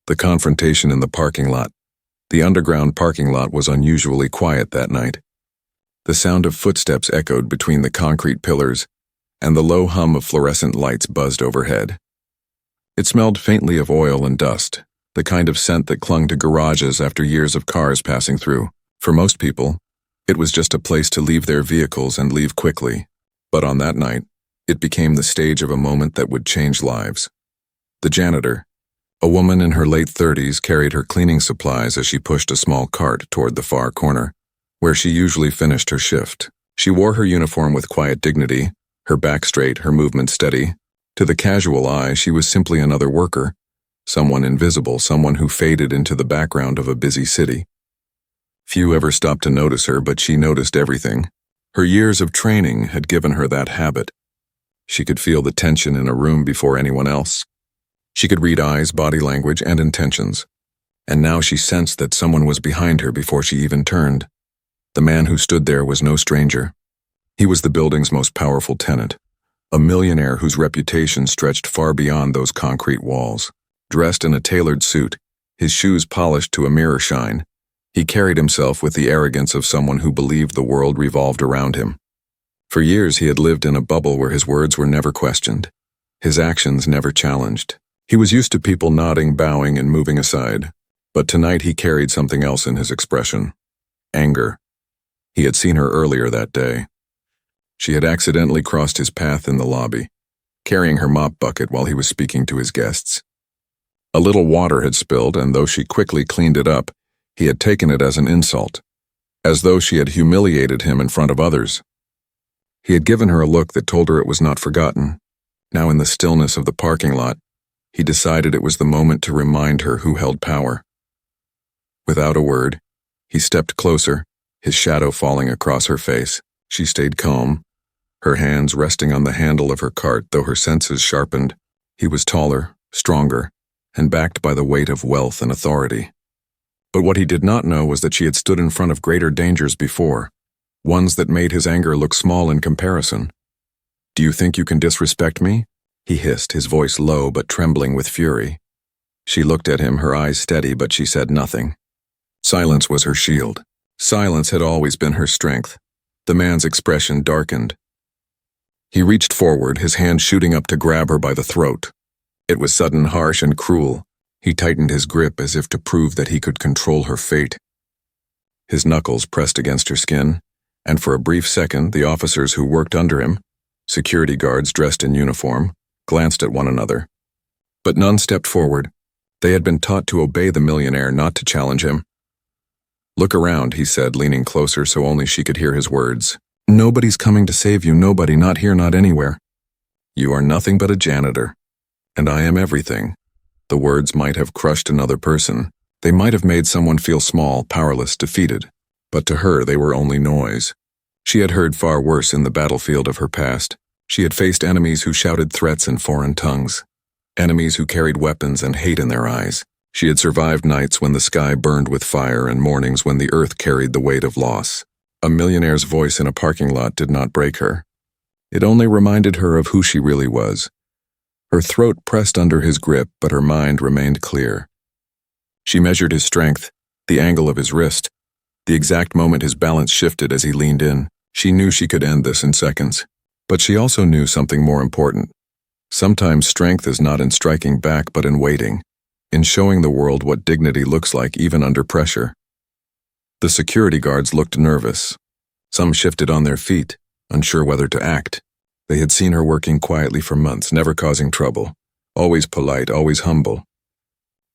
The confrontation in the parking lot. The underground parking lot was unusually quiet that night. The sound of footsteps echoed between the concrete pillars, and the low hum of fluorescent lights buzzed overhead. It smelled faintly of oil and dust, the kind of scent that clung to garages after years of cars passing through. For most people, it was just a place to leave their vehicles and leave quickly. But on that night, it became the stage of a moment that would change lives. The janitor, a woman in her late 30s, carried her cleaning supplies as she pushed a small cart toward the far corner, where she usually finished her shift. She wore her uniform with quiet dignity, her back straight, her movement steady. To the casual eye, she was simply another worker, someone invisible, someone who faded into the background of a busy city. Few ever stopped to notice her, but she noticed everything. Her years of training had given her that habit. She could feel the tension in a room before anyone else. She could read eyes, body language, and intentions. And now she sensed that someone was behind her before she even turned. The man who stood there was no stranger. He was the building's most powerful tenant, a millionaire whose reputation stretched far beyond those concrete walls. Dressed in a tailored suit, his shoes polished to a mirror shine, he carried himself with the arrogance of someone who believed the world revolved around him. For years he had lived in a bubble where his words were never questioned, his actions never challenged. He was used to people nodding, bowing, and moving aside. But tonight he carried something else in his expression. Anger. He had seen her earlier that day. She had accidentally crossed his path in the lobby, carrying her mop bucket while he was speaking to his guests. A little water had spilled, and though she quickly cleaned it up, he had taken it as an insult, as though she had humiliated him in front of others. He had given her a look that told her it was not forgotten. Now in the stillness of the parking lot, he decided it was the moment to remind her who held power. Without a word, he stepped closer, his shadow falling across her face. She stayed calm, her hands resting on the handle of her cart, though her senses sharpened. He was taller, stronger, and backed by the weight of wealth and authority. But what he did not know was that she had stood in front of greater dangers before, ones that made his anger look small in comparison. "Do you think you can disrespect me?" he hissed, his voice low but trembling with fury. She looked at him, her eyes steady, but she said nothing. Silence was her shield. Silence had always been her strength. The man's expression darkened. He reached forward, his hand shooting up to grab her by the throat. It was sudden, harsh, and cruel. He tightened his grip as if to prove that he could control her fate. His knuckles pressed against her skin, and for a brief second, the officers who worked under him, security guards dressed in uniform, glanced at one another. But none stepped forward. They had been taught to obey the millionaire, not to challenge him. "Look around," he said, leaning closer so only she could hear his words. "Nobody's coming to save you, nobody, not here, not anywhere. You are nothing but a janitor, and I am everything." The words might have crushed another person. They might have made someone feel small, powerless, defeated. But to her, they were only noise. She had heard far worse in the battlefield of her past. She had faced enemies who shouted threats in foreign tongues, enemies who carried weapons and hate in their eyes. She had survived nights when the sky burned with fire and mornings when the earth carried the weight of loss. A millionaire's voice in a parking lot did not break her. It only reminded her of who she really was. Her throat pressed under his grip, but her mind remained clear. She measured his strength, the angle of his wrist, the exact moment his balance shifted as he leaned in. She knew she could end this in seconds. But she also knew something more important. Sometimes strength is not in striking back, but in waiting, in showing the world what dignity looks like even under pressure. The security guards looked nervous. Some shifted on their feet, unsure whether to act. They had seen her working quietly for months, never causing trouble, always polite, always humble.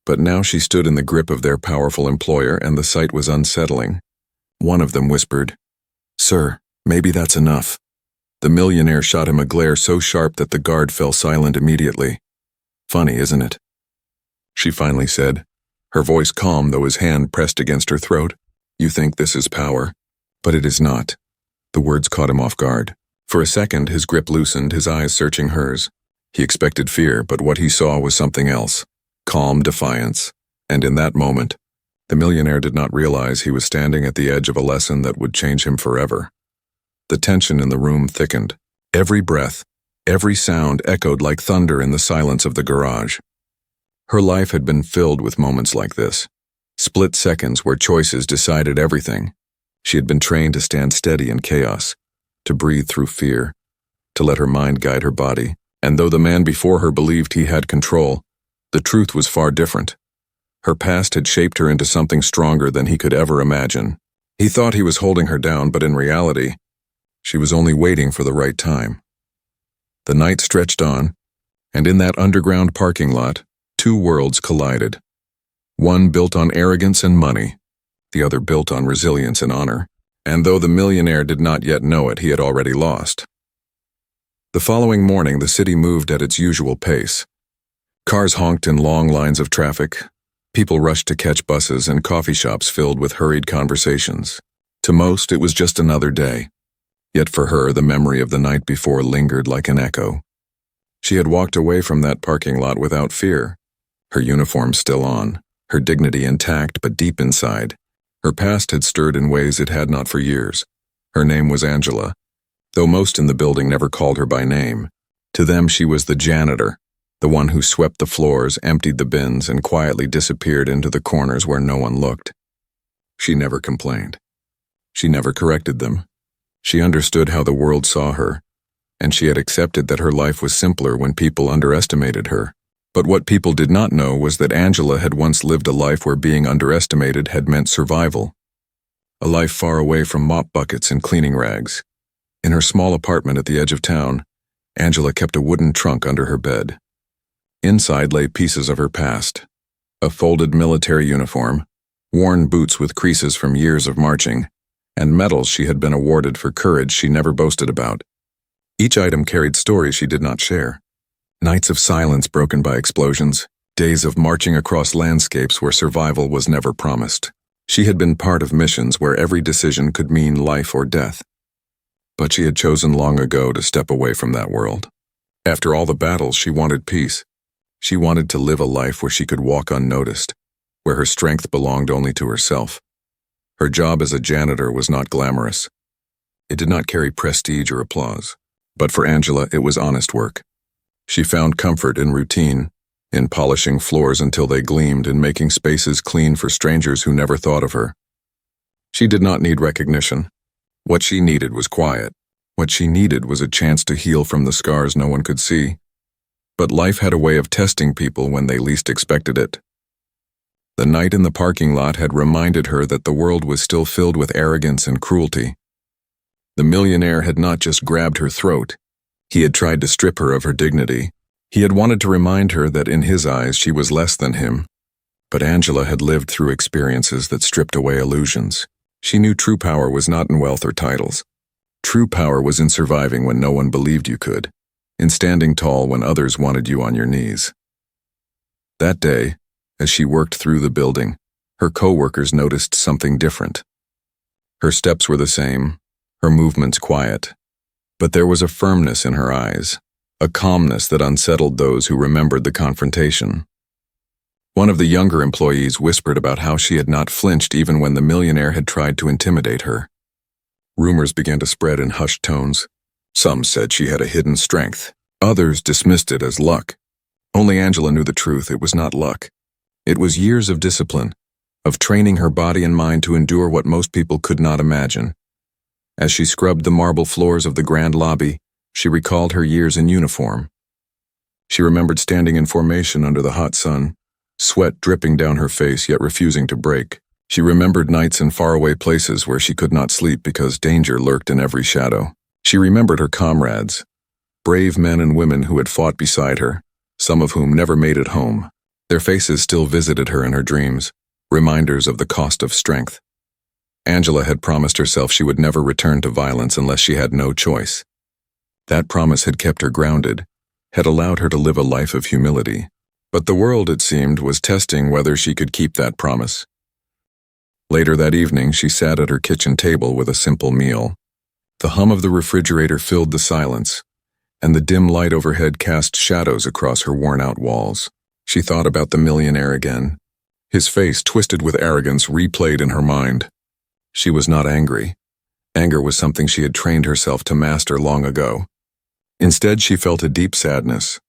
But now she stood in the grip of their powerful employer, and the sight was unsettling. One of them whispered, "Sir, maybe that's enough." The millionaire shot him a glare so sharp that the guard fell silent immediately. "Funny, isn't it?" she finally said, her voice calm though his hand pressed against her throat. "You think this is power, but it is not." The words caught him off guard. For a second, his grip loosened, his eyes searching hers. He expected fear, but what he saw was something else. Calm defiance. And in that moment, the millionaire did not realize he was standing at the edge of a lesson that would change him forever. The tension in the room thickened. Every breath, every sound echoed like thunder in the silence of the garage. Her life had been filled with moments like this, split seconds where choices decided everything. She had been trained to stand steady in chaos, to breathe through fear, to let her mind guide her body. And though the man before her believed he had control, the truth was far different. Her past had shaped her into something stronger than he could ever imagine. He thought he was holding her down, but in reality, she was only waiting for the right time. The night stretched on, and in that underground parking lot, two worlds collided. One built on arrogance and money, the other built on resilience and honor. And though the millionaire did not yet know it, he had already lost. The following morning, the city moved at its usual pace. Cars honked in long lines of traffic. People rushed to catch buses, and coffee shops filled with hurried conversations. To most, it was just another day. Yet for her, the memory of the night before lingered like an echo. She had walked away from that parking lot without fear, her uniform still on, her dignity intact, but deep inside, her past had stirred in ways it had not for years. Her name was Angela, though most in the building never called her by name. To them, she was the janitor, the one who swept the floors, emptied the bins, and quietly disappeared into the corners where no one looked. She never complained. She never corrected them. She understood how the world saw her, and she had accepted that her life was simpler when people underestimated her. But what people did not know was that Angela had once lived a life where being underestimated had meant survival. A life far away from mop buckets and cleaning rags. In her small apartment at the edge of town, Angela kept a wooden trunk under her bed. Inside lay pieces of her past: a folded military uniform, worn boots with creases from years of marching, and medals she had been awarded for courage she never boasted about. Each item carried stories she did not share. Nights of silence broken by explosions, days of marching across landscapes where survival was never promised. She had been part of missions where every decision could mean life or death. But she had chosen long ago to step away from that world. After all the battles, she wanted peace. She wanted to live a life where she could walk unnoticed, where her strength belonged only to herself. Her job as a janitor was not glamorous. It did not carry prestige or applause. But for Angela, it was honest work. She found comfort in routine, in polishing floors until they gleamed, and making spaces clean for strangers who never thought of her. She did not need recognition. What she needed was quiet. What she needed was a chance to heal from the scars no one could see. But life had a way of testing people when they least expected it. The night in the parking lot had reminded her that the world was still filled with arrogance and cruelty. The millionaire had not just grabbed her throat. He had tried to strip her of her dignity. He had wanted to remind her that in his eyes she was less than him. But Angela had lived through experiences that stripped away illusions. She knew true power was not in wealth or titles. True power was in surviving when no one believed you could, in standing tall when others wanted you on your knees. That day, as she worked through the building, her co-workers noticed something different. Her steps were the same, her movements quiet. But there was a firmness in her eyes, a calmness that unsettled those who remembered the confrontation. One of the younger employees whispered about how she had not flinched even when the millionaire had tried to intimidate her. Rumors began to spread in hushed tones. Some said she had a hidden strength. Others dismissed it as luck. Only Angela knew the truth. It was not luck. It was years of discipline, of training her body and mind to endure what most people could not imagine. As she scrubbed the marble floors of the grand lobby, she recalled her years in uniform. She remembered standing in formation under the hot sun, sweat dripping down her face yet refusing to break. She remembered nights in faraway places where she could not sleep because danger lurked in every shadow. She remembered her comrades, brave men and women who had fought beside her, some of whom never made it home. Their faces still visited her in her dreams, reminders of the cost of strength. Angela had promised herself she would never return to violence unless she had no choice. That promise had kept her grounded, had allowed her to live a life of humility. But the world, it seemed, was testing whether she could keep that promise. Later that evening, she sat at her kitchen table with a simple meal. The hum of the refrigerator filled the silence, and the dim light overhead cast shadows across her worn-out walls. She thought about the millionaire again. His face, twisted with arrogance, replayed in her mind. She was not angry. Anger was something she had trained herself to master long ago. Instead, she felt a deep sadness,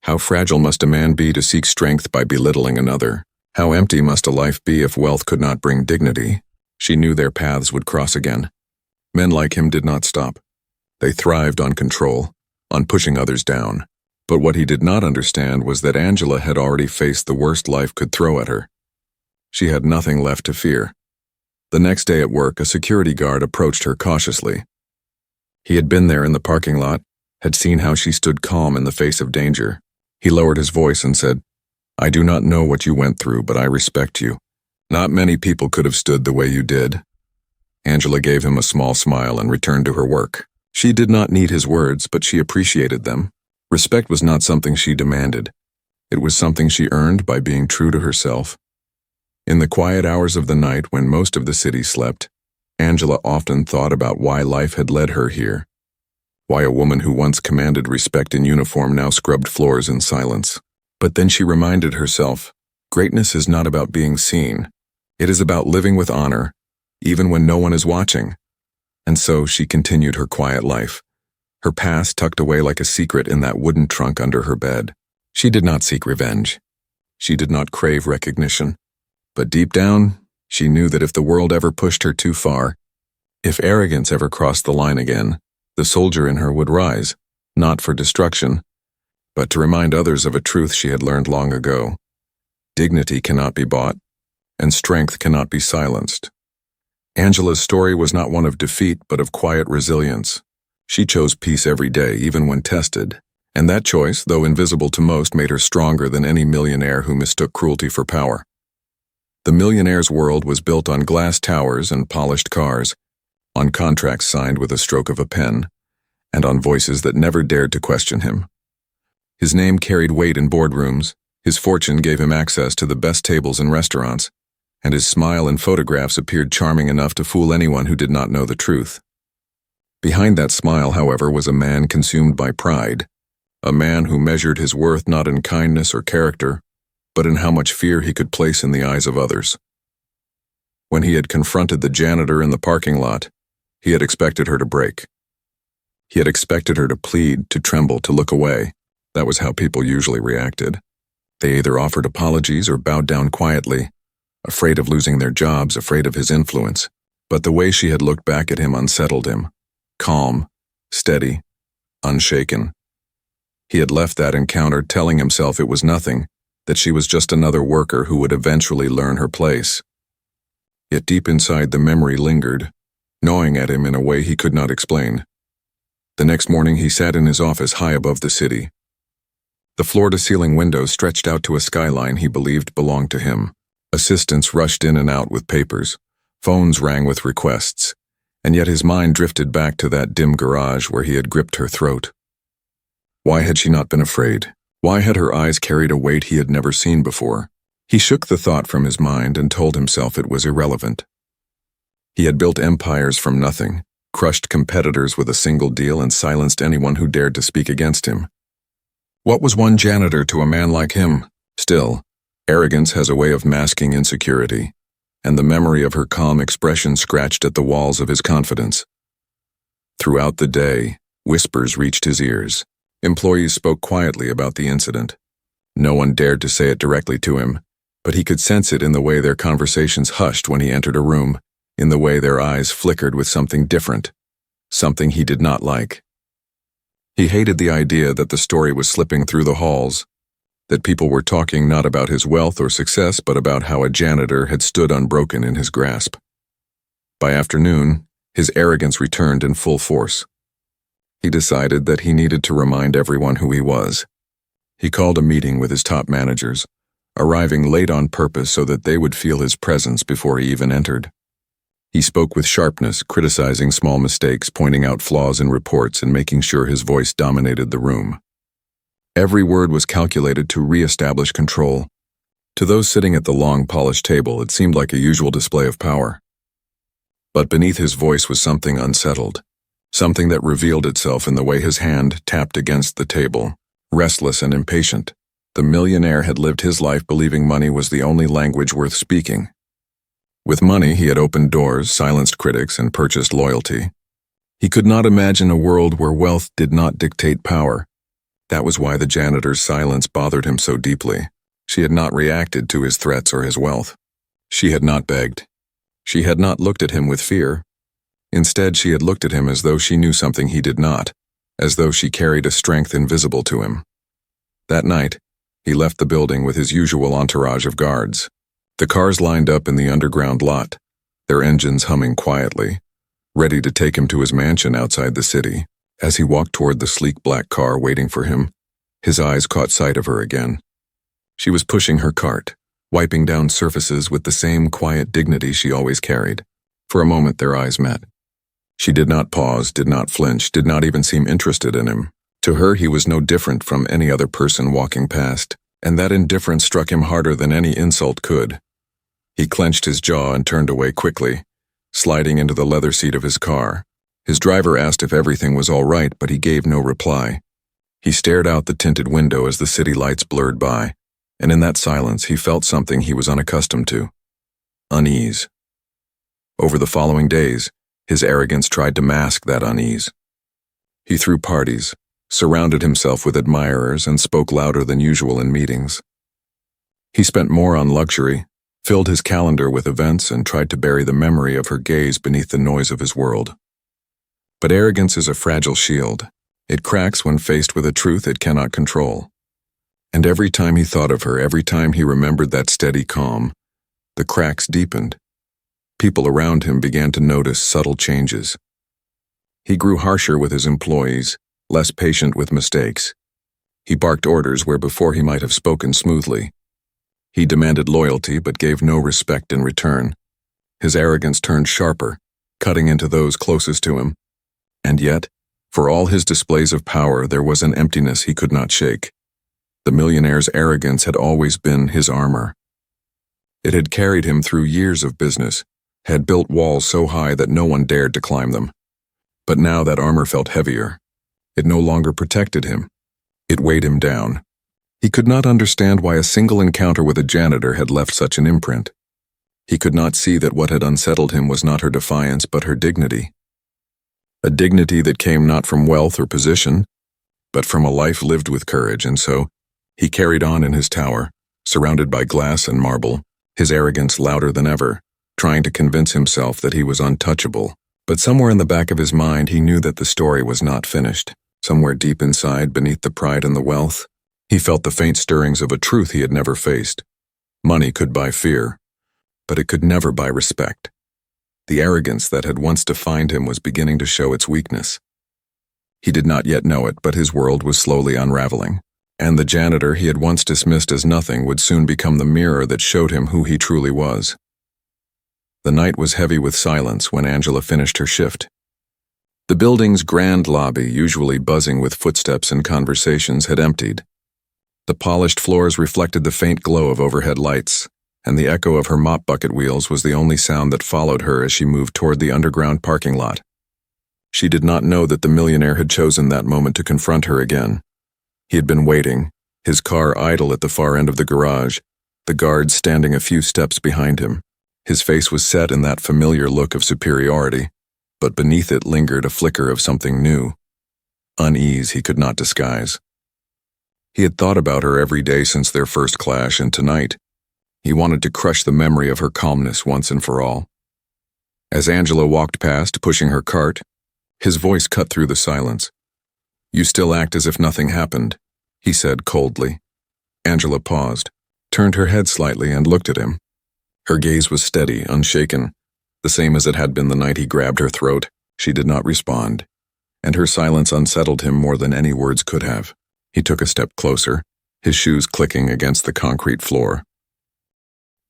How fragile must a man be to seek strength by belittling another? How empty must a life be if wealth could not bring dignity? She knew their paths would cross again. Men like him did not stop. They thrived on control, on pushing others down. But what he did not understand was that Angela had already faced the worst life could throw at her. She had nothing left to fear. The next day at work, a security guard approached her cautiously. He had been there in the parking lot, had seen how she stood calm in the face of danger. He lowered his voice and said, "I do not know what you went through, but I respect you. Not many people could have stood the way you did." Angela gave him a small smile and returned to her work. She did not need his words, but she appreciated them. Respect was not something she demanded. It was something she earned by being true to herself. In the quiet hours of the night when most of the city slept, Angela often thought about why life had led her here. Why a woman who once commanded respect in uniform now scrubbed floors in silence. But then she reminded herself, greatness is not about being seen. It is about living with honor, even when no one is watching. And so she continued her quiet life, her past tucked away like a secret in that wooden trunk under her bed. She did not seek revenge. She did not crave recognition. But deep down, she knew that if the world ever pushed her too far, if arrogance ever crossed the line again, the soldier in her would rise, not for destruction, but to remind others of a truth she had learned long ago. Dignity cannot be bought, and strength cannot be silenced. Angela's story was not one of defeat, but of quiet resilience. She chose peace every day, even when tested, and that choice, though invisible to most, made her stronger than any millionaire who mistook cruelty for power. The millionaire's world was built on glass towers and polished cars, on contracts signed with a stroke of a pen, and on voices that never dared to question him. His name carried weight in boardrooms, his fortune gave him access to the best tables in restaurants, and his smile in photographs appeared charming enough to fool anyone who did not know the truth. Behind that smile, however, was a man consumed by pride, a man who measured his worth not in kindness or character, but in how much fear he could place in the eyes of others. When he had confronted the janitor in the parking lot, he had expected her to break. He had expected her to plead, to tremble, to look away. That was how people usually reacted. They either offered apologies or bowed down quietly, afraid of losing their jobs, afraid of his influence. But the way she had looked back at him unsettled him. Calm, steady, unshaken. He had left that encounter telling himself it was nothing, that she was just another worker who would eventually learn her place. Yet deep inside the memory lingered, gnawing at him in a way he could not explain. The next morning he sat in his office high above the city. The floor-to-ceiling windows stretched out to a skyline he believed belonged to him. Assistants rushed in and out with papers. Phones rang with requests. And yet his mind drifted back to that dim garage where he had gripped her throat. Why had she not been afraid? Why had her eyes carried a weight he had never seen before? He shook the thought from his mind and told himself it was irrelevant. He had built empires from nothing, crushed competitors with a single deal, and silenced anyone who dared to speak against him. What was one janitor to a man like him? Still, arrogance has a way of masking insecurity, and the memory of her calm expression scratched at the walls of his confidence. Throughout the day, whispers reached his ears. Employees spoke quietly about the incident. No one dared to say it directly to him, but he could sense it in the way their conversations hushed when he entered a room, in the way their eyes flickered with something different, something he did not like. He hated the idea that the story was slipping through the halls, that people were talking not about his wealth or success, but about how a janitor had stood unbroken in his grasp. By afternoon, his arrogance returned in full force. He decided that he needed to remind everyone who he was. He called a meeting with his top managers, arriving late on purpose so that they would feel his presence before he even entered. He spoke with sharpness, criticizing small mistakes, pointing out flaws in reports, and making sure his voice dominated the room. Every word was calculated to re-establish control. To those sitting at the long, polished table, it seemed like a usual display of power. But beneath his voice was something unsettled, something that revealed itself in the way his hand tapped against the table. Restless and impatient, the millionaire had lived his life believing money was the only language worth speaking. With money, he had opened doors, silenced critics, and purchased loyalty. He could not imagine a world where wealth did not dictate power. That was why the janitor's silence bothered him so deeply. She had not reacted to his threats or his wealth. She had not begged. She had not looked at him with fear. Instead, she had looked at him as though she knew something he did not, as though she carried a strength invisible to him. That night, he left the building with his usual entourage of guards. The cars lined up in the underground lot, their engines humming quietly, ready to take him to his mansion outside the city. As he walked toward the sleek black car waiting for him, his eyes caught sight of her again. She was pushing her cart, wiping down surfaces with the same quiet dignity she always carried. For a moment their eyes met. She did not pause, did not flinch, did not even seem interested in him. To her he was no different from any other person walking past, and that indifference struck him harder than any insult could. He clenched his jaw and turned away quickly, sliding into the leather seat of his car. His driver asked if everything was all right, but he gave no reply. He stared out the tinted window as the city lights blurred by, and in that silence he felt something he was unaccustomed to: unease. Over the following days, his arrogance tried to mask that unease. He threw parties, surrounded himself with admirers, and spoke louder than usual in meetings. He spent more on luxury, filled his calendar with events, and tried to bury the memory of her gaze beneath the noise of his world. But arrogance is a fragile shield. It cracks when faced with a truth it cannot control. And every time he thought of her, every time he remembered that steady calm, the cracks deepened. People around him began to notice subtle changes. He grew harsher with his employees, less patient with mistakes. He barked orders where before he might have spoken smoothly. He demanded loyalty but gave no respect in return. His arrogance turned sharper, cutting into those closest to him. And yet, for all his displays of power, there was an emptiness he could not shake. The millionaire's arrogance had always been his armor. It had carried him through years of business, had built walls so high that no one dared to climb them. But now that armor felt heavier. It no longer protected him. It weighed him down. He could not understand why a single encounter with a janitor had left such an imprint. He could not see that what had unsettled him was not her defiance but her dignity. A dignity that came not from wealth or position, but from a life lived with courage, and so he carried on in his tower, surrounded by glass and marble, his arrogance louder than ever, trying to convince himself that he was untouchable. But somewhere in the back of his mind he knew that the story was not finished. Somewhere deep inside, beneath the pride and the wealth, he felt the faint stirrings of a truth he had never faced. Money could buy fear, but it could never buy respect. The arrogance that had once defined him was beginning to show its weakness. He did not yet know it, but his world was slowly unraveling, and the janitor he had once dismissed as nothing would soon become the mirror that showed him who he truly was. The night was heavy with silence when Angela finished her shift. The building's grand lobby, usually buzzing with footsteps and conversations, had emptied. The polished floors reflected the faint glow of overhead lights, and the echo of her mop bucket wheels was the only sound that followed her as she moved toward the underground parking lot. She did not know that the millionaire had chosen that moment to confront her again. He had been waiting, his car idle at the far end of the garage, the guards standing a few steps behind him. His face was set in that familiar look of superiority, but beneath it lingered a flicker of something new. Unease he could not disguise. He had thought about her every day since their first clash, and tonight, he wanted to crush the memory of her calmness once and for all. As Angela walked past, pushing her cart, his voice cut through the silence. "You still act as if nothing happened," he said coldly. Angela paused, turned her head slightly, and looked at him. Her gaze was steady, unshaken, the same as it had been the night he grabbed her throat. She did not respond, and her silence unsettled him more than any words could have. He took a step closer, his shoes clicking against the concrete floor.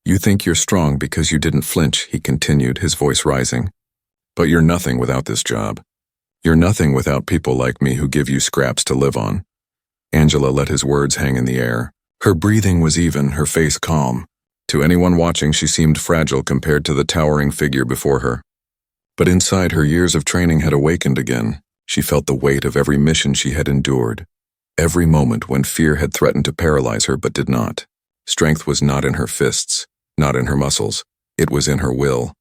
"You think you're strong because you didn't flinch," he continued, his voice rising. "But you're nothing without this job. You're nothing without people like me who give you scraps to live on." Angela let his words hang in the air. Her breathing was even, her face calm. To anyone watching, she seemed fragile compared to the towering figure before her. But inside, her years of training had awakened again. She felt the weight of every mission she had endured. Every moment when fear had threatened to paralyze her but did not. Strength was not in her fists, not in her muscles. It was in her will.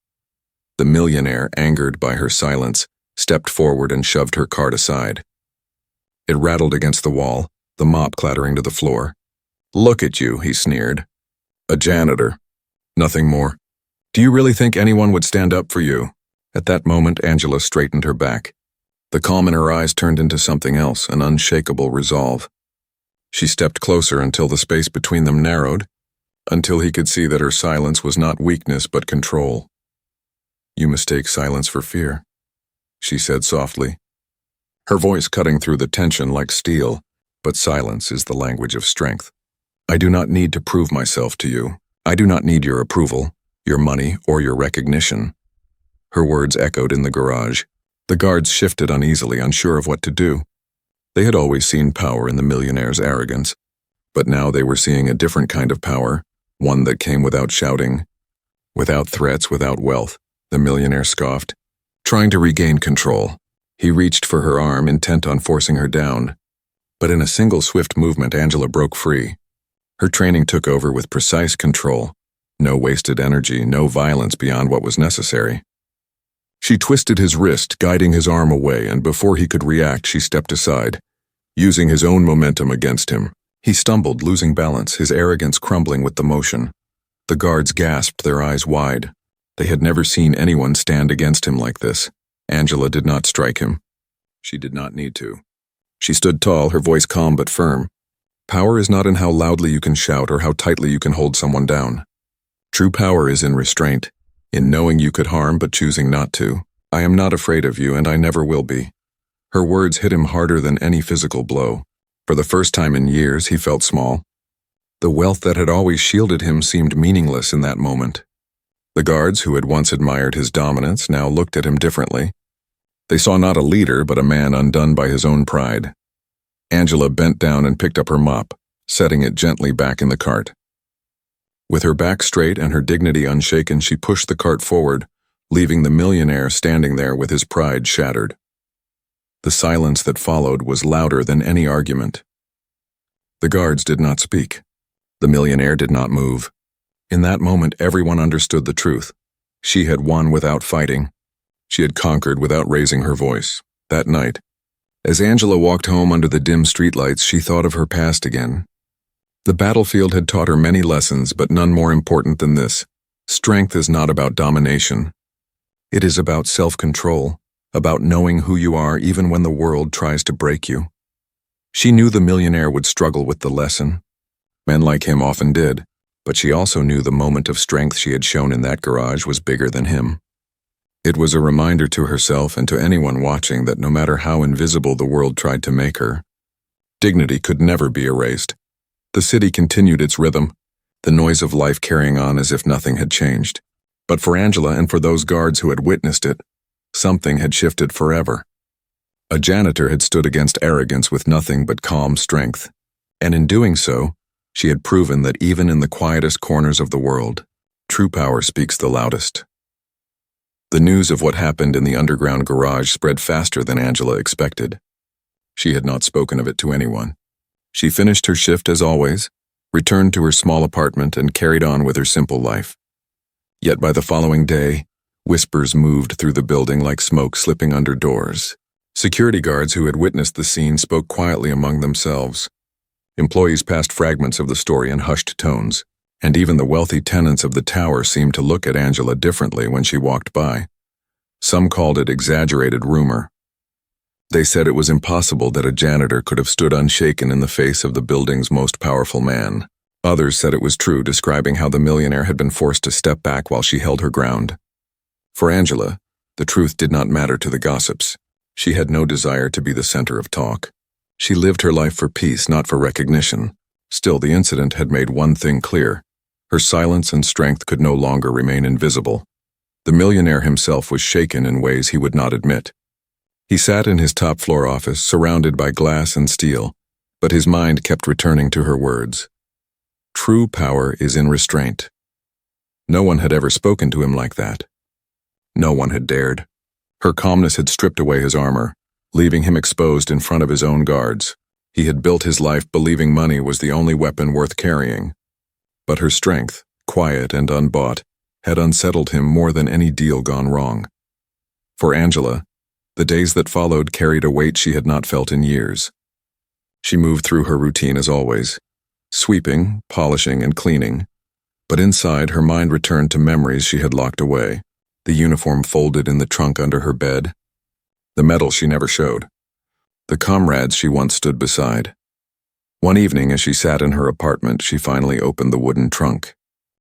The millionaire, angered by her silence, stepped forward and shoved her cart aside. It rattled against the wall, the mop clattering to the floor. "Look at you," he sneered. "A janitor. Nothing more. Do you really think anyone would stand up for you?" At that moment, Angela straightened her back. The calm in her eyes turned into something else, an unshakable resolve. She stepped closer until the space between them narrowed, until he could see that her silence was not weakness but control. "You mistake silence for fear," she said softly, her voice cutting through the tension like steel, "but silence is the language of strength. I do not need to prove myself to you. I do not need your approval, your money, or your recognition." Her words echoed in the garage. The guards shifted uneasily, unsure of what to do. They had always seen power in the millionaire's arrogance, but now they were seeing a different kind of power, one that came without shouting, without threats, without wealth. The millionaire scoffed, trying to regain control. He reached for her arm, intent on forcing her down. But in a single swift movement, Angela broke free. Her training took over with precise control. No wasted energy, no violence beyond what was necessary. She twisted his wrist, guiding his arm away, and before he could react, she stepped aside, using his own momentum against him. He stumbled, losing balance, his arrogance crumbling with the motion. The guards gasped, their eyes wide. They had never seen anyone stand against him like this. Angela did not strike him. She did not need to. She stood tall, her voice calm but firm. Power is not in how loudly you can shout or how tightly you can hold someone down. True power is in restraint, in knowing you could harm but choosing not to. "I am not afraid of you, and I never will be." Her words hit him harder than any physical blow. For the first time in years, he felt small. The wealth that had always shielded him seemed meaningless in that moment. The guards, who had once admired his dominance, now looked at him differently. They saw not a leader, but a man undone by his own pride. Angela bent down and picked up her mop, setting it gently back in the cart. With her back straight and her dignity unshaken, she pushed the cart forward, leaving the millionaire standing there with his pride shattered. The silence that followed was louder than any argument. The guards did not speak. The millionaire did not move. In that moment, everyone understood the truth. She had won without fighting. She had conquered without raising her voice. That night, as Angela walked home under the dim streetlights, she thought of her past again. The battlefield had taught her many lessons, but none more important than this. Strength is not about domination. It is about self-control, about knowing who you are even when the world tries to break you. She knew the millionaire would struggle with the lesson. Men like him often did, but she also knew the moment of strength she had shown in that garage was bigger than him. It was a reminder to herself and to anyone watching that no matter how invisible the world tried to make her, dignity could never be erased. The city continued its rhythm, the noise of life carrying on as if nothing had changed. But for Angela and for those guards who had witnessed it, something had shifted forever. A janitor had stood against arrogance with nothing but calm strength, and in doing so, she had proven that even in the quietest corners of the world, true power speaks the loudest. The news of what happened in the underground garage spread faster than Angela expected. She had not spoken of it to anyone. She finished her shift as always, returned to her small apartment, and carried on with her simple life. Yet by the following day, whispers moved through the building like smoke slipping under doors. Security guards who had witnessed the scene spoke quietly among themselves. Employees passed fragments of the story in hushed tones, and even the wealthy tenants of the tower seemed to look at Angela differently when she walked by. Some called it exaggerated rumor. They said it was impossible that a janitor could have stood unshaken in the face of the building's most powerful man. Others said it was true, describing how the millionaire had been forced to step back while she held her ground. For Angela, the truth did not matter to the gossips. She had no desire to be the center of talk. She lived her life for peace, not for recognition. Still, the incident had made one thing clear. Her silence and strength could no longer remain invisible. The millionaire himself was shaken in ways he would not admit. He sat in his top-floor office, surrounded by glass and steel, but his mind kept returning to her words. True power is in restraint. No one had ever spoken to him like that. No one had dared. Her calmness had stripped away his armor, leaving him exposed in front of his own guards. He had built his life believing money was the only weapon worth carrying. But her strength, quiet and unbought, had unsettled him more than any deal gone wrong. For Angela, the days that followed carried a weight she had not felt in years. She moved through her routine as always, sweeping, polishing, and cleaning. But inside, her mind returned to memories she had locked away, the uniform folded in the trunk under her bed, the medal she never showed, the comrades she once stood beside. One evening, as she sat in her apartment, she finally opened the wooden trunk.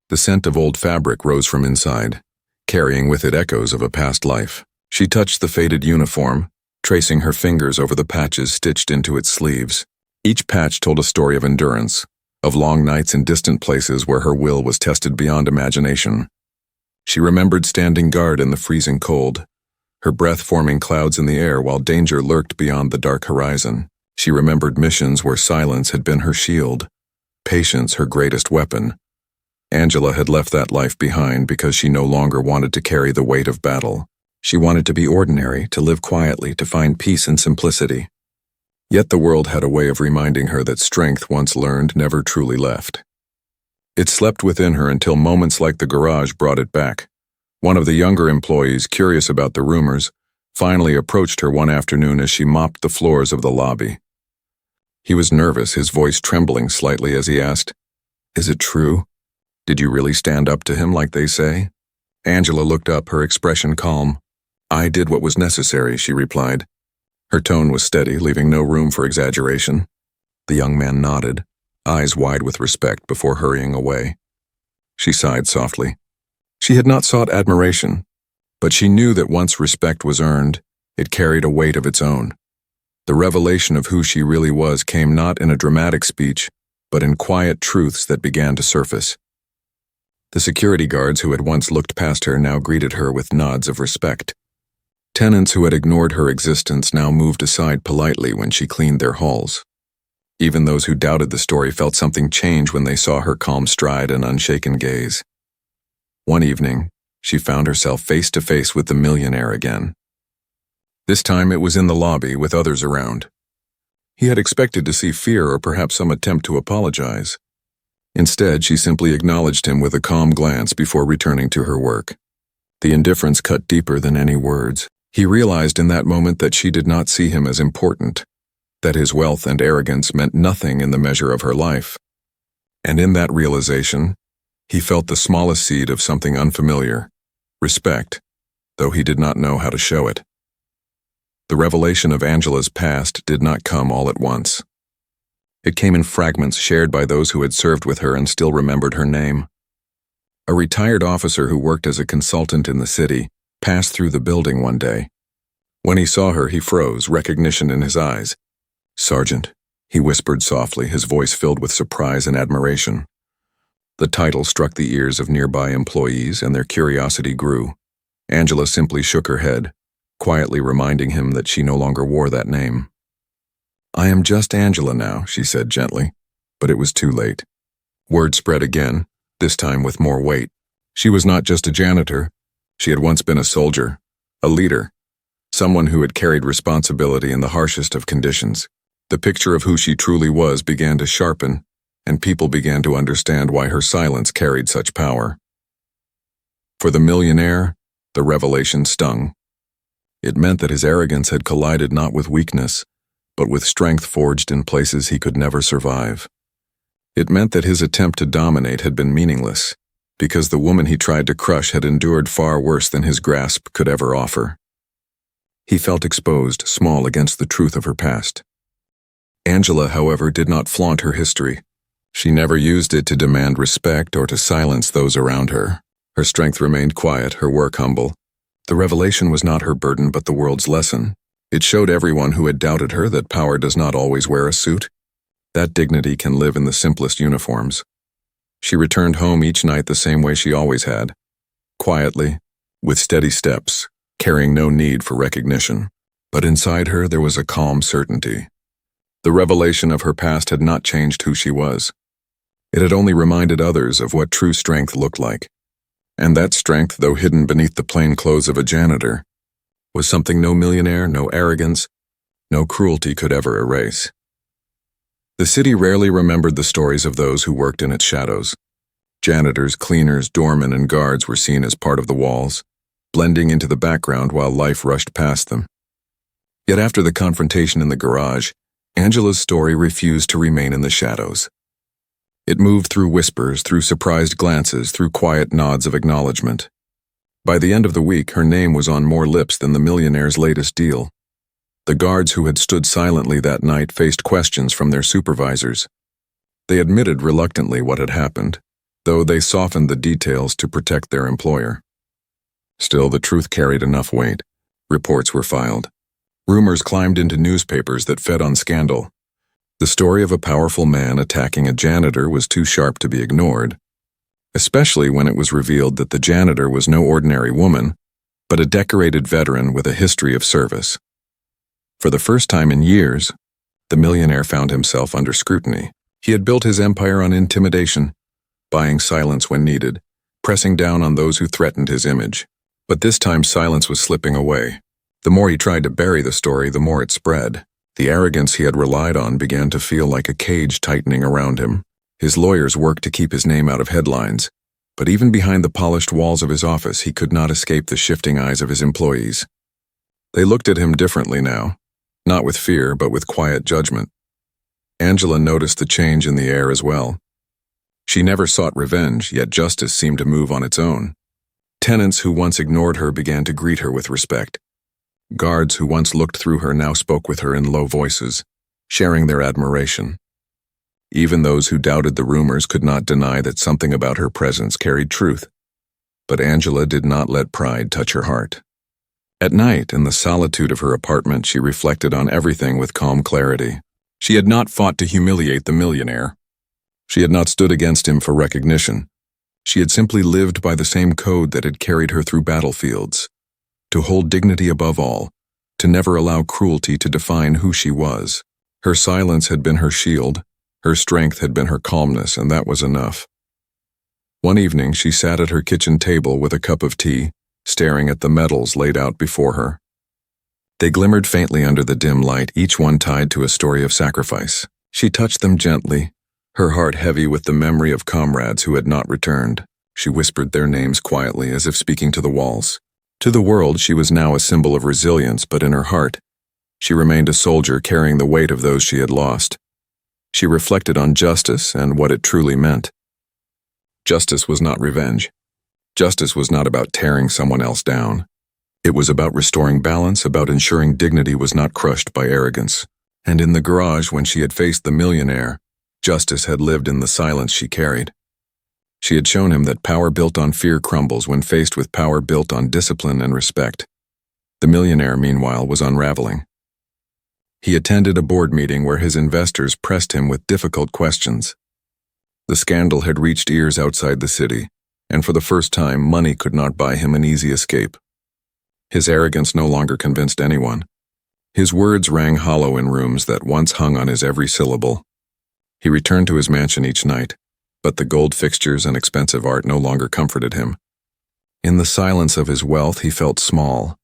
The scent of old fabric rose from inside, carrying with it echoes of a past life. She touched the faded uniform, tracing her fingers over the patches stitched into its sleeves. Each patch told a story of endurance, of long nights in distant places where her will was tested beyond imagination. She remembered standing guard in the freezing cold, her breath forming clouds in the air while danger lurked beyond the dark horizon. She remembered missions where silence had been her shield, patience her greatest weapon. Angela had left that life behind because she no longer wanted to carry the weight of battle. She wanted to be ordinary, to live quietly, to find peace and simplicity. Yet the world had a way of reminding her that strength once learned never truly left. It slept within her until moments like the garage brought it back. One of the younger employees, curious about the rumors, finally approached her one afternoon as she mopped the floors of the lobby. He was nervous, his voice trembling slightly as he asked, "Is it true? Did you really stand up to him like they say?" Angela looked up, her expression calm. "I did what was necessary," she replied. Her tone was steady, leaving no room for exaggeration. The young man nodded, eyes wide with respect before hurrying away. She sighed softly. She had not sought admiration, but she knew that once respect was earned, it carried a weight of its own. The revelation of who she really was came not in a dramatic speech, but in quiet truths that began to surface. The security guards who had once looked past her now greeted her with nods of respect. Tenants who had ignored her existence now moved aside politely when she cleaned their halls. Even those who doubted the story felt something change when they saw her calm stride and unshaken gaze. One evening, she found herself face to face with the millionaire again. This time it was in the lobby with others around. He had expected to see fear or perhaps some attempt to apologize. Instead, she simply acknowledged him with a calm glance before returning to her work. The indifference cut deeper than any words. He realized in that moment that she did not see him as important, that his wealth and arrogance meant nothing in the measure of her life. And in that realization, he felt the smallest seed of something unfamiliar, respect, though he did not know how to show it. The revelation of Angela's past did not come all at once. It came in fragments shared by those who had served with her and still remembered her name. A retired officer who worked as a consultant in the city passed through the building one day. When he saw her, he froze, recognition in his eyes. "Sergeant," he whispered softly, his voice filled with surprise and admiration. The title struck the ears of nearby employees, and their curiosity grew. Angela simply shook her head, quietly reminding him that she no longer wore that name. "I am just Angela now," she said gently, but it was too late. Word spread again, this time with more weight. She was not just a janitor. She had once been a soldier, a leader, someone who had carried responsibility in the harshest of conditions. The picture of who she truly was began to sharpen, and people began to understand why her silence carried such power. For the millionaire, the revelation stung. It meant that his arrogance had collided not with weakness, but with strength forged in places he could never survive. It meant that his attempt to dominate had been meaningless, because the woman he tried to crush had endured far worse than his grasp could ever offer. He felt exposed, small against the truth of her past. Angela, however, did not flaunt her history. She never used it to demand respect or to silence those around her. Her strength remained quiet, her work humble. The revelation was not her burden but the world's lesson. It showed everyone who had doubted her that power does not always wear a suit. That dignity can live in the simplest uniforms. She returned home each night the same way she always had, quietly, with steady steps, carrying no need for recognition. But inside her there was a calm certainty. The revelation of her past had not changed who she was. It had only reminded others of what true strength looked like. And that strength, though hidden beneath the plain clothes of a janitor, was something no millionaire, no arrogance, no cruelty could ever erase. The city rarely remembered the stories of those who worked in its shadows. Janitors, cleaners, doormen, and guards were seen as part of the walls, blending into the background while life rushed past them. Yet after the confrontation in the garage, Angela's story refused to remain in the shadows. It moved through whispers, through surprised glances, through quiet nods of acknowledgement. By the end of the week, her name was on more lips than the Millionaire's latest deal. The guards who had stood silently that night faced questions from their supervisors. They admitted reluctantly what had happened, though they softened the details to protect their employer. Still, the truth carried enough weight. Reports were filed. Rumors climbed into newspapers that fed on scandal. The story of a powerful man attacking a janitor was too sharp to be ignored, especially when it was revealed that the janitor was no ordinary woman, but a decorated veteran with a history of service. For the first time in years, the millionaire found himself under scrutiny. He had built his empire on intimidation, buying silence when needed, pressing down on those who threatened his image. But this time silence was slipping away. The more he tried to bury the story, the more it spread. The arrogance he had relied on began to feel like a cage tightening around him. His lawyers worked to keep his name out of headlines, but even behind the polished walls of his office, he could not escape the shifting eyes of his employees. They looked at him differently now, not with fear, but with quiet judgment. Angela noticed the change in the air as well. She never sought revenge, yet justice seemed to move on its own. Tenants who once ignored her began to greet her with respect. Guards who once looked through her now spoke with her in low voices, sharing their admiration. Even those who doubted the rumors could not deny that something about her presence carried truth. But Angela did not let pride touch her heart. At night, in the solitude of her apartment, she reflected on everything with calm clarity. She had not fought to humiliate the millionaire. She had not stood against him for recognition. She had simply lived by the same code that had carried her through battlefields. To hold dignity above all, to never allow cruelty to define who she was. Her silence had been her shield, her strength had been her calmness, and that was enough. One evening, she sat at her kitchen table with a cup of tea, staring at the medals laid out before her. They glimmered faintly under the dim light, each one tied to a story of sacrifice. She touched them gently, her heart heavy with the memory of comrades who had not returned. She whispered their names quietly, as if speaking to the walls. To the world, she was now a symbol of resilience, but in her heart, she remained a soldier carrying the weight of those she had lost. She reflected on justice and what it truly meant. Justice was not revenge. Justice was not about tearing someone else down. It was about restoring balance, about ensuring dignity was not crushed by arrogance. And in the garage, when she had faced the millionaire, justice had lived in the silence she carried. She had shown him that power built on fear crumbles when faced with power built on discipline and respect. The millionaire, meanwhile, was unraveling. He attended a board meeting where his investors pressed him with difficult questions. The scandal had reached ears outside the city, and for the first time, money could not buy him an easy escape. His arrogance no longer convinced anyone. His words rang hollow in rooms that once hung on his every syllable. He returned to his mansion each night, but the gold fixtures and expensive art no longer comforted him. In the silence of his wealth, he felt small,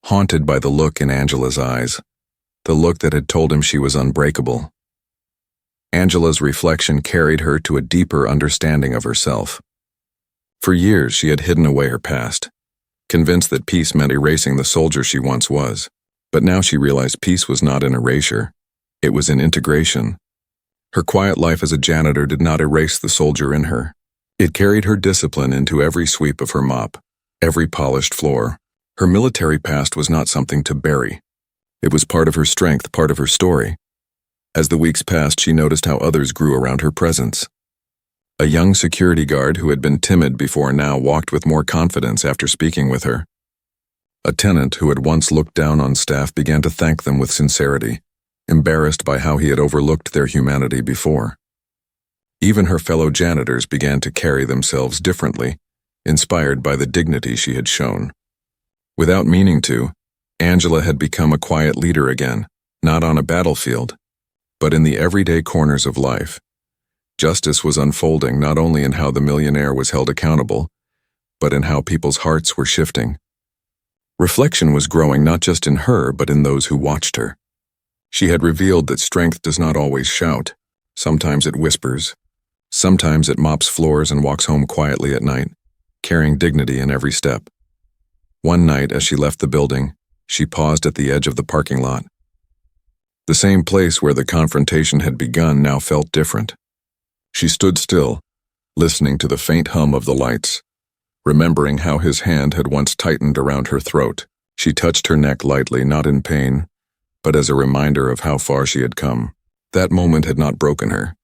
haunted by the look in Angela's eyes, the look that had told him she was unbreakable. Angela's reflection carried her to a deeper understanding of herself. For years, she had hidden away her past, convinced that peace meant erasing the soldier she once was. But now she realized peace was not in erasure, it was in integration. Her quiet life as a janitor did not erase the soldier in her. It carried her discipline into every sweep of her mop, every polished floor. Her military past was not something to bury. It was part of her strength, part of her story. As the weeks passed, she noticed how others grew around her presence. A young security guard who had been timid before now walked with more confidence after speaking with her. A tenant who had once looked down on staff began to thank them with sincerity, embarrassed by how he had overlooked their humanity before. Even her fellow janitors began to carry themselves differently, inspired by the dignity she had shown. Without meaning to, Angela had become a quiet leader again, not on a battlefield, but in the everyday corners of life. Justice was unfolding not only in how the millionaire was held accountable, but in how people's hearts were shifting. Reflection was growing not just in her, but in those who watched her. She had revealed that strength does not always shout. Sometimes it whispers. Sometimes it mops floors and walks home quietly at night, carrying dignity in every step. One night, as she left the building, she paused at the edge of the parking lot. The same place where the confrontation had begun now felt different. She stood still, listening to the faint hum of the lights, remembering how his hand had once tightened around her throat. She touched her neck lightly, not in pain, but as a reminder of how far she had come. That moment had not broken her.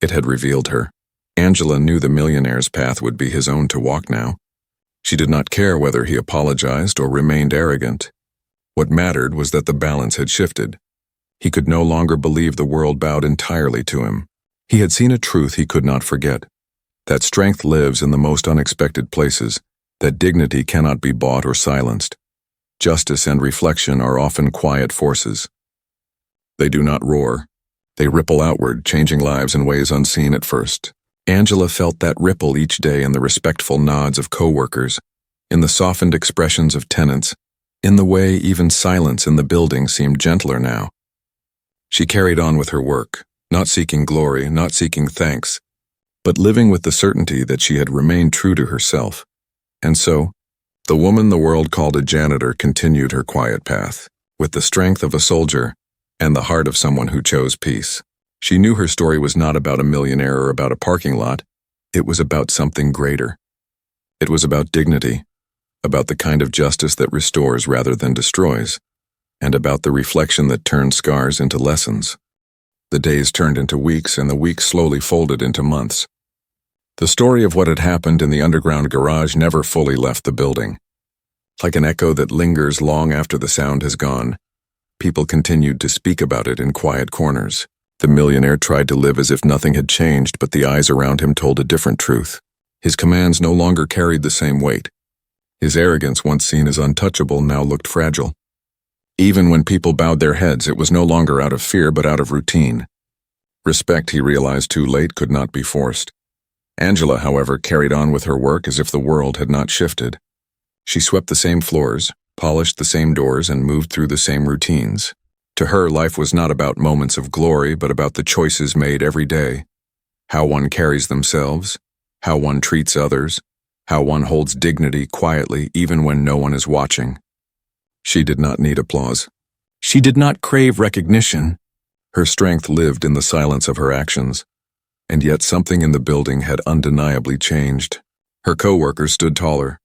It had revealed her. Angela knew the millionaire's path would be his own to walk now. She did not care whether he apologized or remained arrogant. What mattered was that the balance had shifted. He could no longer believe the world bowed entirely to him. He had seen a truth he could not forget. That strength lives in the most unexpected places, that dignity cannot be bought or silenced. Justice and reflection are often quiet forces. They do not roar. They ripple outward, changing lives in ways unseen at first. Angela felt that ripple each day in the respectful nods of co-workers, in the softened expressions of tenants, in the way even silence in the building seemed gentler now. She carried on with her work, not seeking glory, not seeking thanks, but living with the certainty that she had remained true to herself. And so, the woman the world called a janitor continued her quiet path, with the strength of a soldier and the heart of someone who chose peace. She knew her story was not about a millionaire or about a parking lot. It was about something greater. It was about dignity, about the kind of justice that restores rather than destroys, and about the reflection that turns scars into lessons. The days turned into weeks, and the weeks slowly folded into months. The story of what had happened in the underground garage never fully left the building. Like an echo that lingers long after the sound has gone, people continued to speak about it in quiet corners. The millionaire tried to live as if nothing had changed, but the eyes around him told a different truth. His commands no longer carried the same weight. His arrogance, once seen as untouchable, now looked fragile. Even when people bowed their heads, it was no longer out of fear but out of routine. Respect, he realized too late, could not be forced. Angela, however, carried on with her work as if the world had not shifted. She swept the same floors, polished the same doors, and moved through the same routines. To her, life was not about moments of glory, but about the choices made every day. How one carries themselves, how one treats others, how one holds dignity quietly even when no one is watching. She did not need applause. She did not crave recognition. Her strength lived in the silence of her actions. And yet something in the building had undeniably changed. Her co-workers stood taller.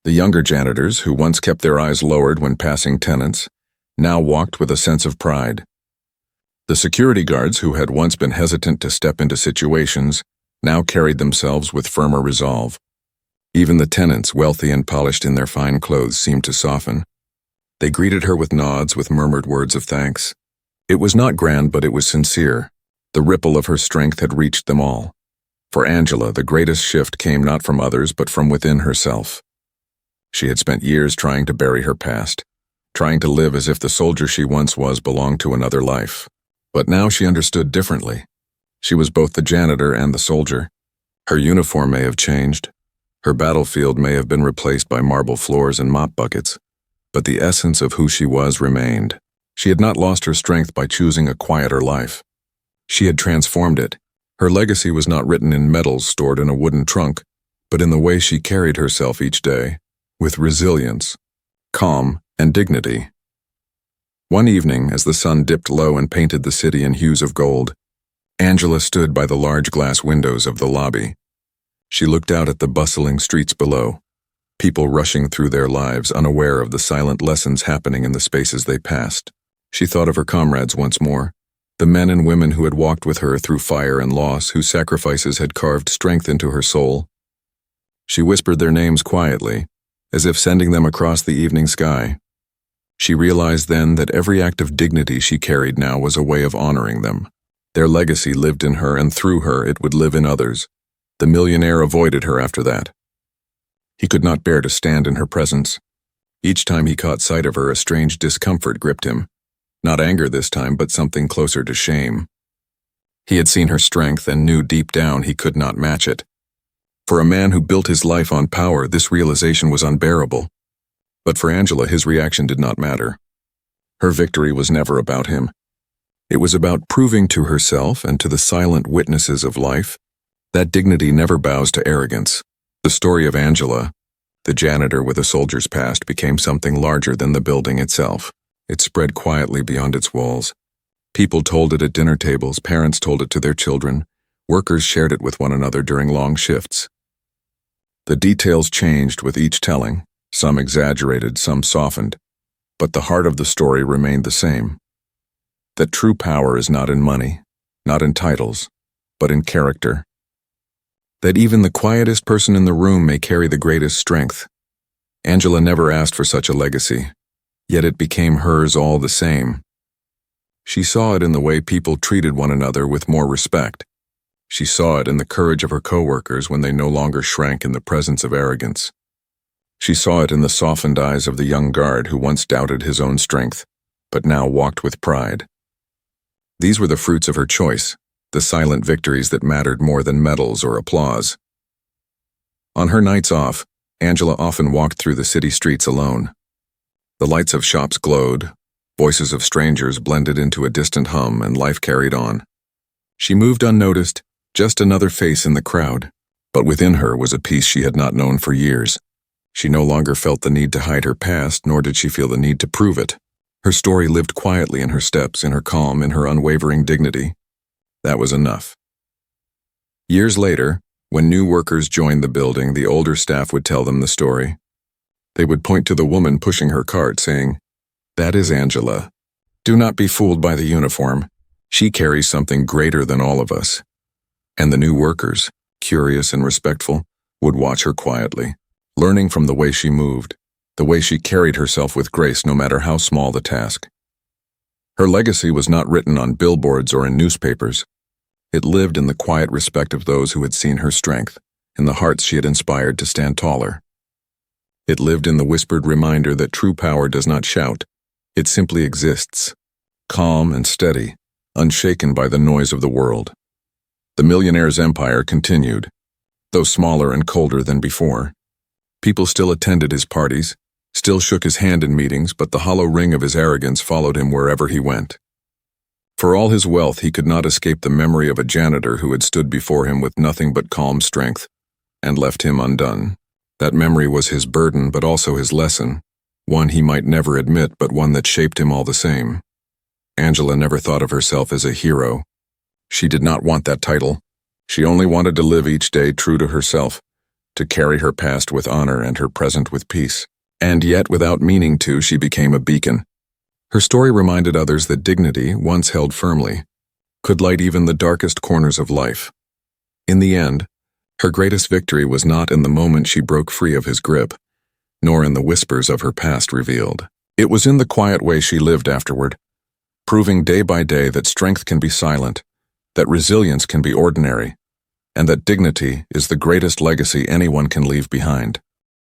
The younger janitors, who once kept their eyes lowered when passing tenants, now walked with a sense of pride. The security guards, who had once been hesitant to step into situations, now carried themselves with firmer resolve. Even the tenants, wealthy and polished in their fine clothes, seemed to soften. They greeted her with nods, with murmured words of thanks. It was not grand, but it was sincere. The ripple of her strength had reached them all. For Angela, the greatest shift came not from others, but from within herself. She had spent years trying to bury her past, trying to live as if the soldier she once was belonged to another life. But now she understood differently. She was both the janitor and the soldier. Her uniform may have changed. Her battlefield may have been replaced by marble floors and mop buckets. But the essence of who she was remained. She had not lost her strength by choosing a quieter life. She had transformed it. Her legacy was not written in medals stored in a wooden trunk, but in the way she carried herself each day, with resilience, calm, and dignity. One evening, as the sun dipped low and painted the city in hues of gold, Angela stood by the large glass windows of the lobby. She looked out at the bustling streets below, people rushing through their lives, unaware of the silent lessons happening in the spaces they passed. She thought of her comrades once more, the men and women who had walked with her through fire and loss, whose sacrifices had carved strength into her soul. She whispered their names quietly, as if sending them across the evening sky. She realized then that every act of dignity she carried now was a way of honoring them. Their legacy lived in her, and through her it would live in others. The millionaire avoided her after that. He could not bear to stand in her presence. Each time he caught sight of her, a strange discomfort gripped him. Not anger this time, but something closer to shame. He had seen her strength and knew deep down he could not match it. For a man who built his life on power, this realization was unbearable. But for Angela, his reaction did not matter. Her victory was never about him. It was about proving to herself and to the silent witnesses of life that dignity never bows to arrogance. The story of Angela, the janitor with a soldier's past, became something larger than the building itself. It spread quietly beyond its walls, People told it at dinner tables, parents told it to their children, workers shared it with one another during long shifts. The details changed with each telling, some exaggerated, some softened, but the heart of the story remained the same. That true power is not in money, not in titles, but in character. That even the quietest person in the room may carry the greatest strength. Angela never asked for such a legacy, yet it became hers all the same. She saw it in the way people treated one another with more respect. She saw it in the courage of her coworkers when they no longer shrank in the presence of arrogance. She saw it in the softened eyes of the young guard who once doubted his own strength, but now walked with pride. These were the fruits of her choice, the silent victories that mattered more than medals or applause. On her nights off, Angela often walked through the city streets alone. The lights of shops glowed, voices of strangers blended into a distant hum, and life carried on. She moved unnoticed, just another face in the crowd, but within her was a peace she had not known for years. She no longer felt the need to hide her past, nor did she feel the need to prove it. Her story lived quietly in her steps, in her calm, in her unwavering dignity. That was enough. Years later, when new workers joined the building, the older staff would tell them the story. They would point to the woman pushing her cart, saying, "That is Angela. Do not be fooled by the uniform. She carries something greater than all of us." And the new workers, curious and respectful, would watch her quietly, learning from the way she moved, the way she carried herself with grace no matter how small the task. Her legacy was not written on billboards or in newspapers. It lived in the quiet respect of those who had seen her strength, in the hearts she had inspired to stand taller. It lived in the whispered reminder that true power does not shout, it simply exists, calm and steady, unshaken by the noise of the world. The Millionaire's empire continued, though smaller and colder than before. People still attended his parties, still shook his hand in meetings, but the hollow ring of his arrogance followed him wherever he went. For all his wealth, he could not escape the memory of a janitor who had stood before him with nothing but calm strength, and left him undone. That memory was his burden, but also his lesson, one he might never admit, but one that shaped him all the same. Angela never thought of herself as a hero. She did not want that title. She only wanted to live each day true to herself, to carry her past with honor and her present with peace. And yet, without meaning to, she became a beacon. Her story reminded others that dignity, once held firmly, could light even the darkest corners of life. In the end, her greatest victory was not in the moment she broke free of his grip, nor in the whispers of her past revealed. It was in the quiet way she lived afterward, proving day by day that strength can be silent, that resilience can be ordinary, and that dignity is the greatest legacy anyone can leave behind.